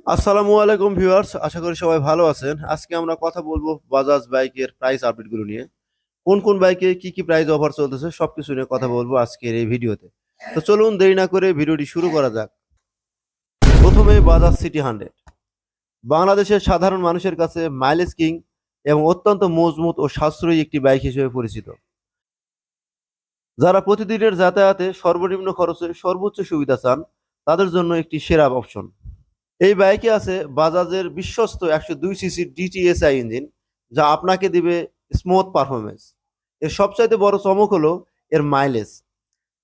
আসসালামু আলাইকুম ভিউয়ার্স, আশা করি সবাই ভালো আছেন। আজকে আমরা কথা বলবো বাজাজ বাইকের প্রাইস আপডেটগুলো নিয়ে। কোন কোন বাইকে কি কি প্রাইস অফার চলতেছে সবকিছু নিয়ে কথা বলবো আজকের এই ভিডিওতে। তো চলুন দেরি না করে ভিডিওটি শুরু করা যাক। প্রথমে বাজাজ সিটি 100 বাংলাদেশের সাধারণ মানুষের কাছে মাইলেজ কিং এবং অত্যন্ত মজবুত ও সাশ্রয়ী একটি বাইক হিসেবে পরিচিত। যারা প্রতিদিনের যাতায়াতে সর্বনিম্ন খরচে সর্বোচ্চ সুবিধা চান, তাদের জন্য একটি সেরা অপশন। এই বাইকে আছে বাজাজের বিশ্বস্ত 102 সিসি ডিটিএসআই ইঞ্জিন, যা আপনাকে দিবে স্মুথ পারফরমেন্স। এর সবচাইতে বড় চমক হলো এর মাইলেজ।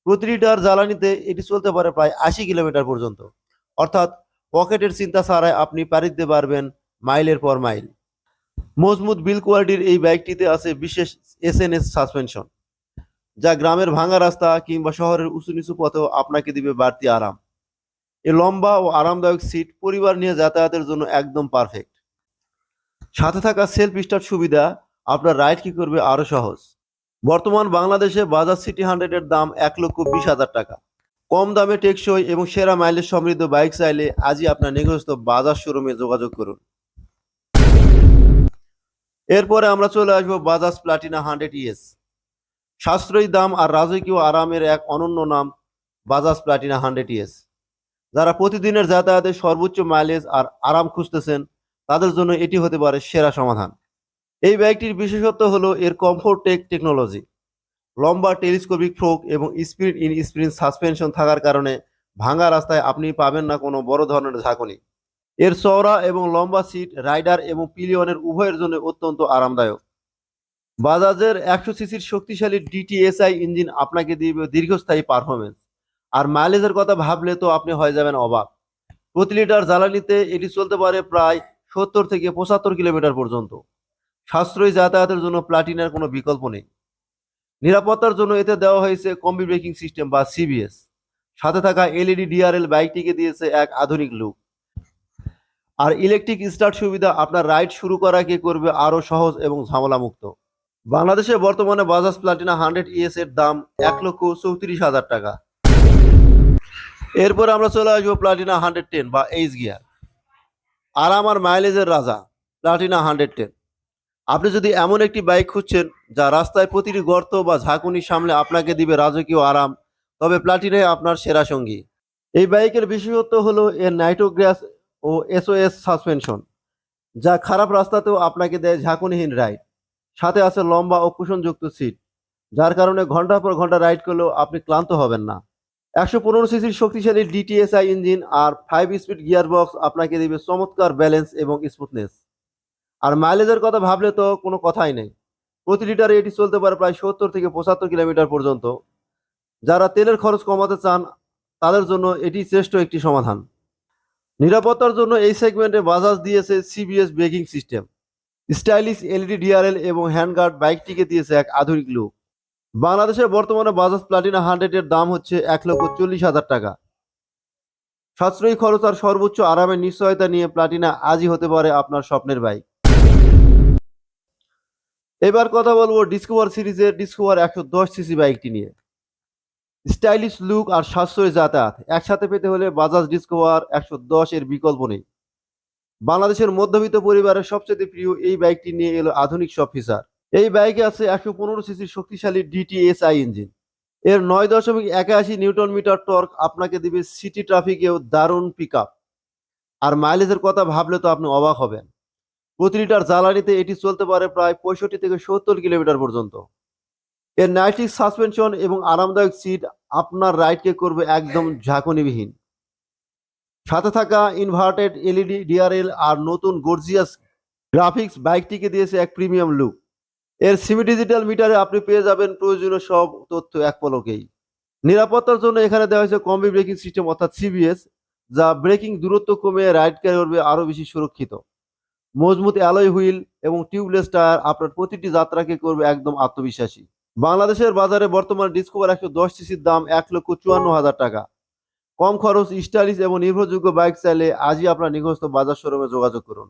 প্রতি লিটার জ্বালানিতে এটি চলতে পারে প্রায় 80 কিলোমিটার পর্যন্ত, অর্থাৎ পকেটের চিন্তা ছাড়াই আপনি পাড়ি দিতে পারবেন মাইলের পর মাইল। মজবুত বিল কোয়ালিটির এই বাইকটিতে আছে বিশেষ এসএনএস সাসপেনশন, যা গ্রামের ভাঙা রাস্তা কিংবা শহরের উঁচু নিচু পথেও আপনাকে দিবে বাড়তি আরাম। এই লম্বা ও আরামদায়ক সিট পরিবার নিয়ে যাতায়াতের জন্য একদম পারফেক্ট। সাথে থাকা সেলফ স্টার্ট সুবিধা আপনার রাইড কি করবে আরো সহজ। বর্তমান বাংলাদেশে বাজাজ সিটি 100 এর দাম 1,20,000 টাকা। কম দামে টেকসই এবং সেরা মাইলেজ সমৃদ্ধ বাইক চাইলে আজই আপনার নিকটস্থ বাজাজ শোরুমে যোগাযোগ করুন। এরপরে আমরা চলে আসবো বাজাজ প্লাটিনা 100 ES। সাশ্রয়ী দাম আর রাজকীয় আরামের এক অনন্য নাম বাজাজ প্লাটিনা 100 ES। যারা প্রতিদিনের যাতায়াতে সর্বোচ্চ মাইলেজ আর আরাম খুঁজতেছেন, তাদের জন্য এটি হতে পারে সেরা সমাধান। এই বাইকটির বিশেষত্ব হলো এর কমফোর্ট টেকনোলজি। লম্বা টেলিস্কোপিক ফোক এবং স্প্রিং ইন স্প্রিং সাসপেনশন থাকার কারণে ভাঙা রাস্তায় আপনি পাবেন না কোনো বড় ধরনের ঝাঁকুনি। এর চওড়া এবং লম্বা সিট রাইডার এবং পিলিয়নের উভয়ের জন্য অত্যন্ত আরামদায়ক। বাজাজের 100 সিসির শক্তিশালী ডিটিএসআই ইঞ্জিন আপনাকে দিবে দীর্ঘস্থায়ী পারফরমেন্স। আর মাইলেজের কথা ভাবলে তো আপনি হয়ে যাবেন অবাক। প্রতি লিটার জ্বালানিতে এটি চলতে পারে প্রায় 70 থেকে 75 কিলোমিটার পর্যন্ত। সাশ্রয়ী যাতায়াতের জন্য প্লাটিনার কোনো বিকল্প নেই। নিরাপত্তার জন্য এতে দেওয়া হয়েছে কম্বি ব্রেকিং সিস্টেম বা সিবিএস। সাথে থাকা এলইডি ডিআরএল বাইকটিকে দিয়েছে এক আধুনিক লুক। আর ইলেকট্রিক স্টার্ট সুবিধা আপনার রাইড শুরু করাকে করবে আরো সহজ এবং ঝামেলামুক্ত। বাংলাদেশে বর্তমানে বাজাজ প্লাটিনা 100 ES এর দাম 1,34,000 টাকা। এরপর আমরা চলে আসবো প্লাটিনা 110 বা এইচ গিয়ার। আরাম আর মাইলেজের রাজা প্লাটিনা 110। আপনি যদি এমন একটি বাইক খুঁজছেন যা রাস্তায় প্রতিটি গর্ত বা ঝাঁকুনি সামলে আপনাকে দিবে রাজকীয় আরাম, তবে প্লাটিনাই আপনার সেরা সঙ্গী। এই বাইকের বিশেষত্ব হলো এর নাইট্রো গ্যাস ও এসওএস সাসপেনশন, যা খারাপ রাস্তাতেও আপনাকে দেয় ঝাঁকুনিহীন রাইড। সাথে আছে লম্বা ও কুশনযুক্ত সিট, যার কারণে ঘন্টার পর ঘন্টা রাইড করলেও আপনি ক্লান্ত হবেন না। 115 সিসির শক্তিশালী ডিটিএসআই ইঞ্জিন আর 5 স্পিড গিয়ার বক্স আপনাকে দিবে চমৎকার ব্যালেন্স এবং স্মুথনেস। আর মাইলেজের কথা ভাবলে তো কোনো কথাই নেই। প্রতি লিটারে এটি চলতে পারে প্রায় 70 থেকে 75 কিলোমিটার পর্যন্ত। যারা তেলের খরচ কমাতে চান, তাদের জন্য এটি শ্রেষ্ঠ একটি সমাধান। নিরাপত্তার জন্য এই সেগমেন্টে বাজাজ দিয়েছে CBS braking system, stylish LED DRL এবং হ্যান্ডগার্ড বাইকটিকে দিয়েছে এক আধুনিক লুক। বাংলাদেশে বর্তমানে বাজাজ প্লাটিনা 100 এর দাম হচ্ছে 1,40,000 টাকা। সাশ্রয়ী খরচ আর সর্বোচ্চ আরামের নিশ্চয়তা নিয়ে প্লাটিনা আজই হতে পারে আপনার স্বপ্নের বাইক। এবার কথা বলবো ডিসকভার সিরিজের ডিসকভার 110 সিসি বাইকটি নিয়ে। স্টাইলিশ লুক আর সাশ্রয়ী যাতায়াত একসাথে পেতে হলে বাজাজ ডিসকভার 110 এর বিকল্প নেই। বাংলাদেশের মধ্যবিত্ত পরিবারের সবচেয়ে প্রিয় এই বাইকটি নিয়ে এলো আধুনিক সব ফিচার। এই বাইকে আছে 115 সিসির শক্তিশালী ডিটিএসআই ইঞ্জিন। এর 9.81 নিউটন মিটার টর্ক আপনাকে দিবে সিটি ট্রাফিকেও দারুণ পিক আপ। আর মাইলেজের কথা ভাবলে তো আপনি অবাক হবেন। প্রতি লিটার জ্বালানিতে এটি চলতে পারে প্রায় 65 থেকে 70 কিলোমিটার পর্যন্ত। এর নাইট্রিক সাসপেনশন এবং আরামদায়ক সিট আপনার রাইডকে করবে একদম ঝাঁকুনিবিহীন। সাথে থাকা ইনভার্টেড এলইডি ডিআরএল আর নতুন গর্জিয়াস গ্রাফিক্স বাইকটিকে দিয়েছে এক প্রিমিয়াম লুক। এর সেমি ডিজিটাল মিটারে আপনি পেয়ে যাবেন প্রয়োজনীয় সব তথ্য এক পলকেই। নিরাপত্তার জন্য এখানে দেওয়া হয়েছে কম্বি ব্রেকিং সিস্টেম অর্থাৎ সিবিএস, যা ব্রেকিং দূরত্ব কমে রাইডকে করবে আরো বেশি সুরক্ষিত। মজবুত অ্যালয় হুইল এবং টিউবলেস টায়ার আপনার প্রতিটি যাত্রাকে করবে একদম আত্মবিশ্বাসী। বাংলাদেশের বাজারে বর্তমানে ডিসকভার 110 সিসির দাম 1,54,000 টাকা। কম খরচ, স্টাইলিশ এবং নির্ভরযোগ্য বাইক চাইলে আজই আপনার নিকটস্থ বাজার শোরুমে যোগাযোগ করুন।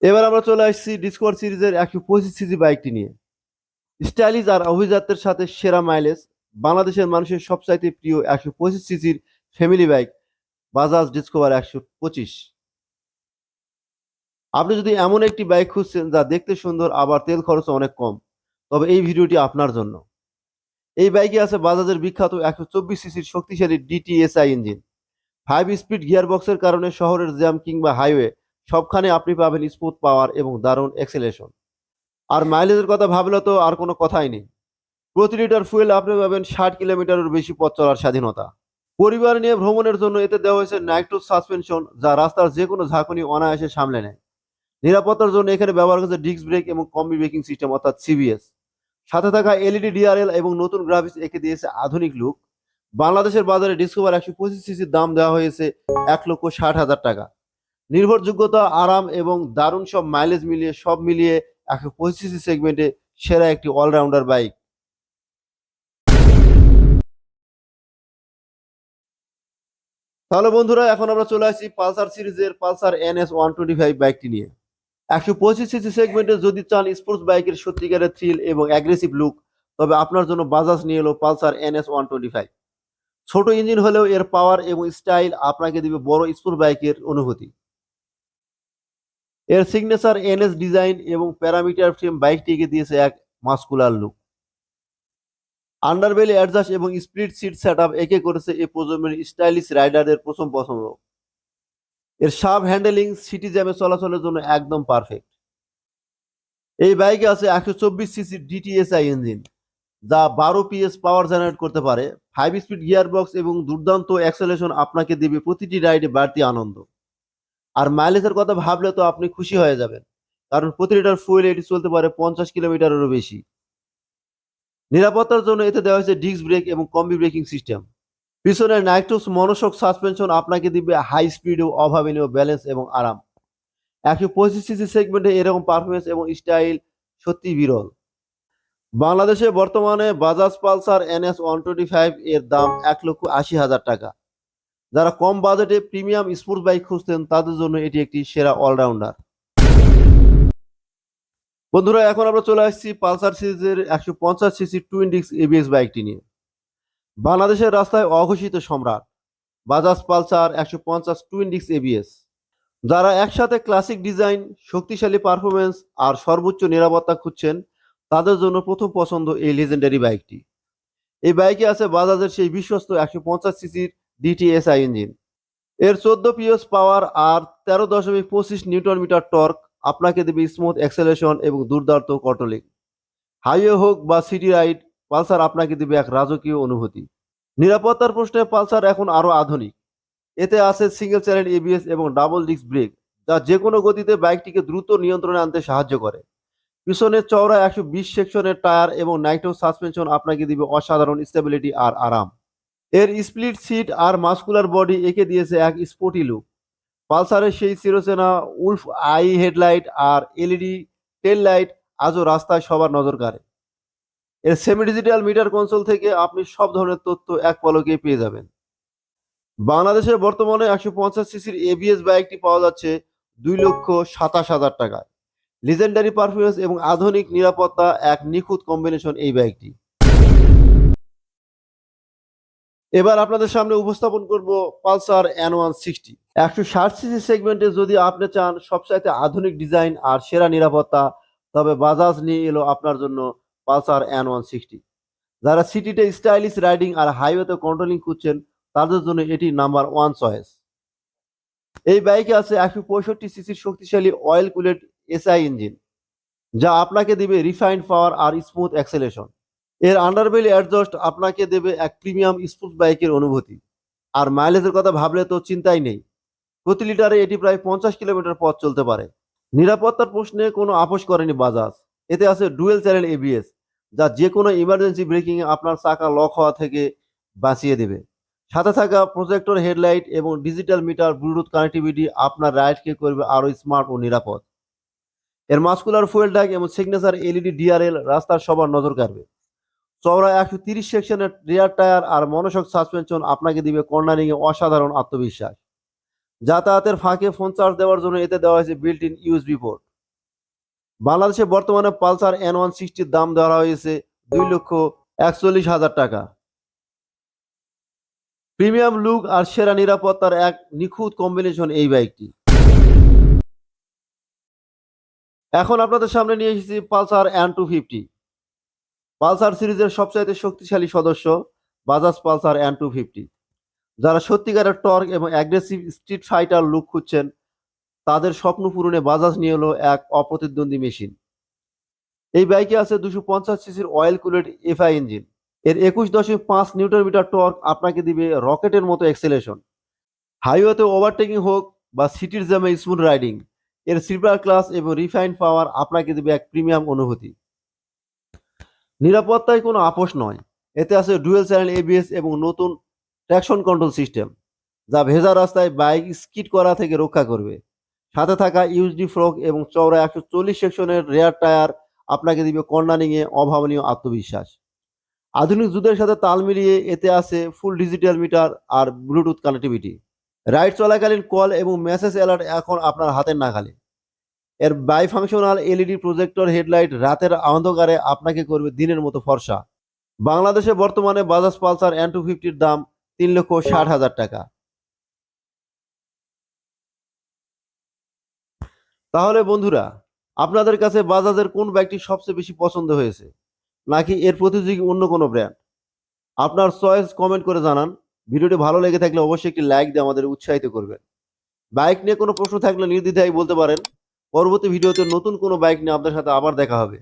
এবার আমরা চলে আসছি ডিসকভার সিরিজের 125 সিসি বাইকটি নিয়ে। স্টাইলিশ আর অভিজাত্যের সাথে সেরা মাইলেজ, বাংলাদেশের মানুষের সবচাইতে প্রিয় 125 সিসির ফ্যামিলি বাইক বাজাজ ডিসকভার 125। আপনি যদি এমন একটি বাইক খুঁজছেন যা দেখতে সুন্দর আবার তেল খরচ অনেক কম, তবে এই ভিডিওটি আপনার জন্য। এই বাইকে আছে বাজাজের বিখ্যাত 124 সিসির শক্তিশালী ডিটিএসআই ইঞ্জিন। 5 স্পিড গিয়ারবক্সের কারণে শহরের জ্যাম কিংবা হাইওয়ে সবখানে আপনি পাবেন স্মুথ পাওয়ার এবং দারুণ অ্যাক্সেলারেশন। আর মাইলেজের কথা ভাবলে তো আর কোনো কথাই নেই। প্রতি লিটার ফুয়েল আপনি পাবেন 60 কিলোমিটারের বেশি পথ চলার স্বাধীনতা। পরিবার নিয়ে ভ্রমণের জন্য এতে দেওয়া হয়েছে নাইট্রো সাসপেনশন, যা রাস্তার যে কোনো ঝাঁকুনি অনায়াসে সামলে নেয়। নিরাপত্তার জন্য এখানে ব্যবহার করেছে ডিস্ক ব্রেক এবং কম্বি ব্রেকিং সিস্টেম অর্থাৎ সিবিএস। সাথে থাকা এলইডি ডিআরএল এবং নতুন গ্রাফিক্স একে দিয়েছে আধুনিক লুক। বাংলাদেশের বাজারে ডিসকভার 125 সিসির দাম দেওয়া হয়েছে 1,60,000 টাকা। নির্ভরযোগ্যতা, আরাম এবং দারুণ সব মাইলেজ মিলিয়ে সব মিলিয়ে 125 সিসি সেগমেন্টে সেরা একটি অলরাউন্ডার বাইক। তাহলে বন্ধুরা, এখন আমরা চলে আসছি পালসার সিরিজের পালসার NS 125 বাইকটি নিয়ে। 125 সিসি সেগমেন্টে যদি চান স্পোর্টস বাইকের সত্যিকারের থ্রিল এবং অ্যাগ্রেসিভ লুক, তবে আপনার জন্য বাজাজ নিয়ে এলো পালসার NS 125। ছোট ইঞ্জিন হলেও এর পাওয়ার এবং স্টাইল আপনাকে দিবে বড় স্পোর্টস বাইকের অনুভূতি। এর সিগনেচার NS ডিজাইন এবং প্যারামিটার ফ্রেম বাইকটিকে দিয়েছে এক মাস্কুলার লুক। আন্ডারবেলি অ্যাডজাস্ট এবং স্প্লিট সিট সেটআপ একে করেছে এই প্রজন্মের স্টাইলিশ রাইডারদের প্রথম পছন্দ। এর শার্প হ্যান্ডেলিং সিটি জ্যামে চলাচলের জন্য একদম পারফেক্ট। এই বাইকে আছে 124 সিসি ডিটিএসআই ইঞ্জিন, যা 12 PS পাওয়ার জেনারেট করতে পারে। 5 স্পিড গিয়ারবক্স এবং দুর্দান্ত অ্যাক্সেলারেশন আপনাকে দিবে প্রতিটি রাইডে বাড়তি আনন্দ। আর মাইলেজের কথা ভাবলে তো আপনি খুশি হয়ে যাবেন, কারণ প্রতি লিটার ফুয়েল এটি চলতে পারে 50 কিলোমিটারেরও বেশি। নিরাপত্তার জন্য এতে দেওয়া হয়েছে ডিস্ক ব্রেক এবং কম্বি ব্রেকিং সিস্টেম। পিছনের নাইট্রোস মনোশক সাসপেনশন আপনাকে দিবে হাই স্পিড ও অভাবনীয় ব্যালেন্স এবং আরাম। 125 সিসি সেগমেন্টে এরকম পারফরমেন্স এবং স্টাইল সত্যি বিরল। বাংলাদেশে বর্তমানে বাজাজ পালসার NS 125 এর দাম 1,80,000 টাকা। যারা কম বাজেটে প্রিমিয়াম স্পোর্টস বাইক খুঁজতেন তাদের জন্য এটি একটি সেরা অলরাউন্ডার। বন্ধুরা, এখন আমরা চলে আসছি পালসার সিরিজের 150 সিসি টুইন ডিস্ক ABS বাইকটি নিয়ে। বাংলাদেশের রাস্তায় অঘোষিত সম্রাট Bajaj Pulsar 150 twin disk ABS। যারা একসাথে ক্লাসিক ডিজাইন, শক্তিশালী পারফরমেন্স আর সর্বোচ্চ নিরাপত্তা খুঁজছেন, তাদের জন্য প্রথম পছন্দ এই লেজেন্ডারি বাইকটি। এই বাইকে আছে বাজাজের সেই বিশ্বস্ত 150 সিসির ডিটিএসআই ইঞ্জিন। এর 14 PS পাওয়ার আর 13.25 নিউটন মিটার টর্ক আপনাকে দেবে স্মুথ অ্যাক্সেলারেশন এবং দুর্দান্ত কন্ট্রোলিং। হাইওয়ে হোক বা সিটি রাইড, পালসার আপনাকে দেবে এক রাজকীয় অনুভূতি। নিরাপত্তার প্রশ্নে পালসার এখন আরো আধুনিক। এতে আছে সিঙ্গেল চ্যানেল ABS এবং ডাবল ডিস্ক ব্রেক, যা যে কোনো গতিতে বাইকটিকে দ্রুত নিয়ন্ত্রণে আনতে সাহায্য করে। পিছনের চওড়া 120 সেকশনের টায়ার এবং নাইট্রো সাসপেনশন আপনাকে দিবে অসাধারণ স্টেবিলিটি আর আরাম। এর স্প্লিট সিট আর মাস্কুলার বডি একে দিয়েছে এক স্পোর্টি লুক। পালসারের সেই চিরচেনা উলফ আই হেডলাইট আর এলইডি টেল লাইট আজও রাস্তায় সবার নজর কাড়ে। এর সেমি ডিজিটাল মিটার কনসোল থেকে আপনি সব ধরনের তথ্য এক পলকে পেয়ে যাবেন। বাংলাদেশে বর্তমানে 150 সিসির ABS বাইকটি পাওয়া যাচ্ছে 2,27,000 টাকায়। লিজেন্ডারি পারফরমেন্স এবং আধুনিক নিরাপত্তা এক নিখুঁত কম্বিনেশন এই বাইকটি। এবার আপনাদের সামনে উপস্থাপন করব পালসার N160। 160 সিসি সেগমেন্টে যদি আপনি চান সবচাইতে আধুনিক ডিজাইন আর সেরা নিরাপত্তা, তবে বাজাজ নিয়ে এলো আপনার জন্য পালসার N160। যারা সিটিতে স্টাইলিশ রাইডিং আর হাইওয়েতে কন্ট্রোলিং খুঁজছেন, তাদের জন্য এটি নাম্বার 1 চয়েস। এই বাইকে আছে 165 সিসির শক্তিশালী অয়েল কুলেড SI ইঞ্জিন, যা আপনাকে দিবে রিফাইন্ড পাওয়ার আর স্মুথ অ্যাক্সেলারেশন। এর আন্ডারবেলি অ্যাডজাস্ট আপনাকে দেবে এক প্রিমিয়াম স্পোর্টস বাইকের অনুভূতি। আর মাইলেজের কথা ভাবলে তো চিন্তাই নেই, প্রতি লিটারে এটি প্রায় 50 কিলোমিটার পথ চলতে পারে। নিরাপত্তার প্রশ্নে কোনো আপোষ করেনি বাজাজ। এতে আছে ডুয়েল চ্যানেল ABS, যা যে কোনো ইমার্জেন্সি ব্রেকিংয়ে আপনার চাকা লক হওয়া থেকে বাঁচিয়ে দেবে। সাথে থাকা প্রজেক্টর হেডলাইট এবং ডিজিটাল মিটার ব্লুটুথ কানেক্টিভিটি আপনার রাইডকে করবে আরও স্মার্ট ও নিরাপদ। এর মাস্কুলার ফুয়েল ট্যাঙ্ক এবং সিগনেচার এলইডি ডিআরএল রাস্তার সবার নজর কাড়বে। চওড়া 130 সেকশনের রিয়ার টায়ার আর মনোশক সাসপেনশন আপনাকে দিবে কর্নারিংয়ে অসাধারণ আত্মবিশ্বাস। যাতায়াতের ফাঁকে ফোন চার্জ দেওয়ার জন্য এতে দেওয়া হয়েছে বিল্ট ইন USB পোর্ট। বাংলাদেশে বর্তমানে পালসার N160 দাম দেওয়া হয়েছে 2,41,000 টাকা। প্রিমিয়াম লুক আর সেরা নিরাপত্তার এক নিখুঁত কম্বিনেশন এই বাইকটি। এখন আপনাদের সামনে নিয়ে এসেছি পালসার N250। পালসার সিরিজের সবচাইতে শক্তিশালী সদস্য বাজাজ পালসার N250। যারা সত্যিকারের টর্ক এবং অ্যাগ্রেসিভ স্ট্রিট ফাইটার লুক খুঁজছেন, তাদের স্বপ্ন পূরণে বাজাজ নিয়ে এলো এক অপ্রতিদ্বন্দ্বী মেশিন। এই বাইকে আছে 250 সিসির অয়েল কুলেড এফআই ইঞ্জিন। এর 21.5 নিউটন মিটার টর্ক আপনাকে দিবে রকেটের মতো এক্সেলেশন। হাইওয়েতে ওভারটেকিং হোক বা সিটির জ্যামে স্মুথ রাইডিং, এর স্লিপার ক্লাস এবং রিফাইন্ড পাওয়ার আপনাকে দেবে এক প্রিমিয়াম অনুভূতি। নিরাপত্তায় কোনো আপোষ নয়। এতে আছে ডুয়েল চ্যানেল এবিএস এবং নতুন ট্র্যাকশন কন্ট্রোল সিস্টেম, যা ভেজা রাস্তায় বাইক স্কিড করা থেকে রক্ষা করবে। সাথে থাকা ইউএসডি ফ্রক এবং চওড়া 140 সেকশনের রেয়ার টায়ার আপনাকে দিবে কর্নারিংয়ে অভাবনীয় আত্মবিশ্বাস। আধুনিক যুগের সাথে তাল মিলিয়ে এতে আছে ফুল ডিজিটাল মিটার আর ব্লুটুথ কানেক্টিভিটি। রাইড চলাকালীন কল এবং মেসেজ অ্যালার্ট এখন আপনার হাতের নাগালে। এর bi functional LED projector headlight রাতের অন্ধকারে আপনাকে করবে দিনের মতো ফর্সা। বাংলাদেশে বর্তমানে বাজাজ পালসার N250-র দাম 3,60,000 টাকা। তাহলে বন্ধুরা, আপনাদের কাছে বাজাজের কোন বাইকটি সবচেয়ে বেশি পছন্দ হয়েছে, নাকি এর প্রতিযোগী অন্য কোনো ব্র্যান্ড? আপনার চয়েস কমেন্ট করে জানান। ভিডিওটি ভালো লেগে থাকলে অবশ্যই একটি লাইক দিয়ে আমাদের উৎসাহিত করবেন। বাইক নিয়ে কোনো প্রশ্ন থাকলে নির্দ্বিধায় বলতে পারেন। পরবর্তী ভিডিওতে নতুন কোনো বাইক নিয়ে আপনাদের সাথে আবার দেখা হবে।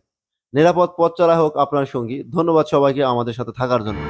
নিরাপদ পথ চলা হোক আপনার সঙ্গী। ধন্যবাদ সবাইকে আমাদের সাথে থাকার জন্য।